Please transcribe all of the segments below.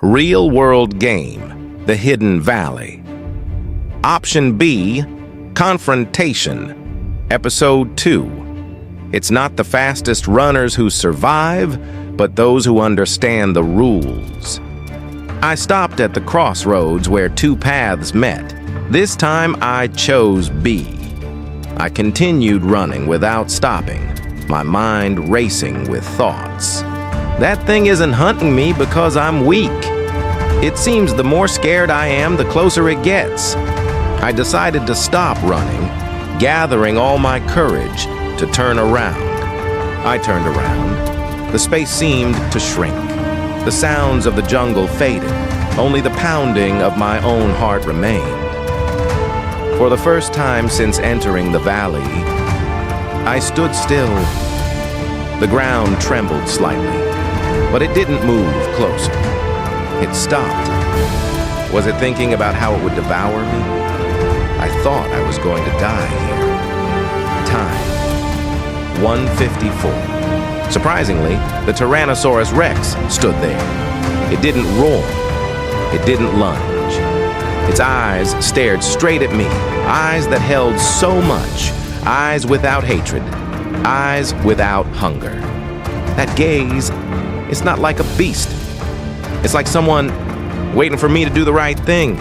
Real-world game, The Hidden Valley. Option B, Confrontation, Episode 2. It's not the fastest runners who survive, but those who understand the rules. I stopped at the crossroads where two paths met. This time I chose B. I continued running without stopping, my mind racing with thoughts. That thing isn't hunting me because I'm weak. It seems the more scared I am, the closer it gets. I decided to stop running, gathering all my courage to turn around. I turned around. The space seemed to shrink. The sounds of the jungle faded. Only the pounding of my own heart remained. For the first time since entering the valley, I stood still. The ground trembled slightly, but it didn't move closer. It stopped. Was it thinking about how it would devour me? I thought I was going to die here. Time, 1:54. Surprisingly, the Tyrannosaurus Rex stood there. It didn't roar. It didn't lunge. Its eyes stared straight at me, eyes that held so much, eyes without hatred, eyes without hunger. That gaze, it's not like a beast. It's like someone waiting for me to do the right thing.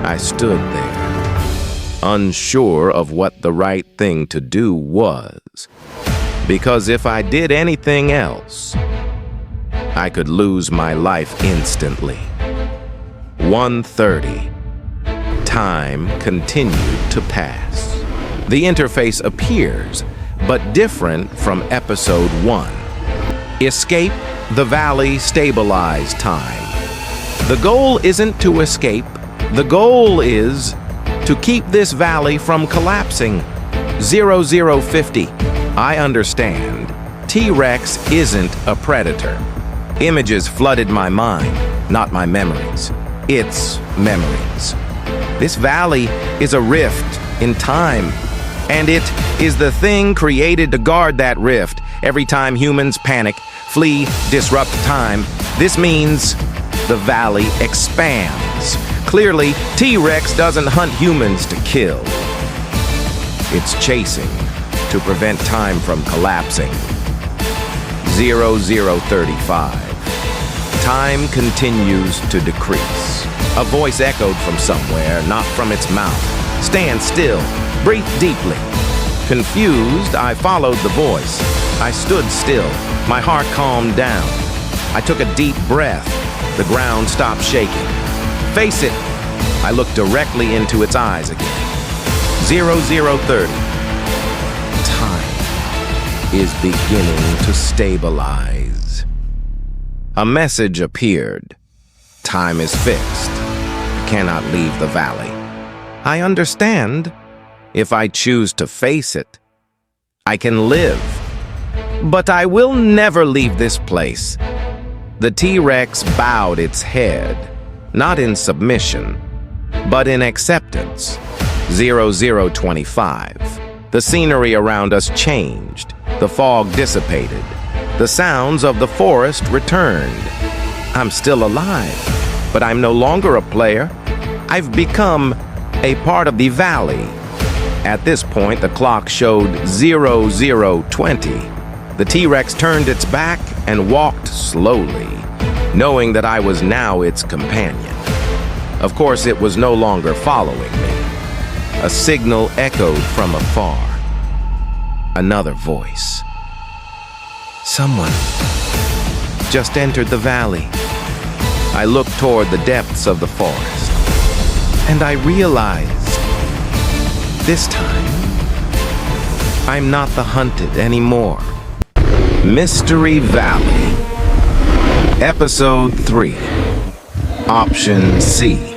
I stood there, unsure of what the right thing to do was. Because if I did anything else, I could lose my life instantly. 1:30. Time continued to pass. The interface appears, but different from Episode 1. Escape the valley, stabilize time. The goal isn't to escape. The goal is to keep this valley from collapsing. 0050. I understand. T-Rex isn't a predator. Images flooded my mind, not my memories. Its memories. This valley is a rift in time, and it is the thing created to guard that rift. Every time humans panic, flee, disrupt time, this means the valley expands. Clearly, T-Rex doesn't hunt humans to kill. It's chasing to prevent time from collapsing. 0035. Time continues to decrease. A voice echoed from somewhere, not from its mouth. Stand still. Breathe deeply. Confused, I followed the voice. I stood still. My heart calmed down. I took a deep breath. The ground stopped shaking. Face it. I looked directly into its eyes again. 0030. Time is beginning to stabilize. A message appeared. Time is fixed. You cannot leave the valley. I understand. If I choose to face it, I can live. But I will never leave this place. The T-Rex bowed its head, not in submission, but in acceptance. 0025. The scenery around us changed. The fog dissipated. The sounds of the forest returned. I'm still alive, but I'm no longer a player. I've become a part of the valley. At this point, the clock showed 0020. The T-Rex turned its back and walked slowly, knowing that I was now its companion. Of course, it was no longer following me. A signal echoed from afar. Another voice. Someone just entered the valley. I looked toward the depths of the forest, and I realized this time, I'm not the hunted anymore. Mystery Valley. Episode 3. Option C.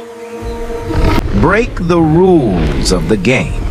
Break the rules of the game.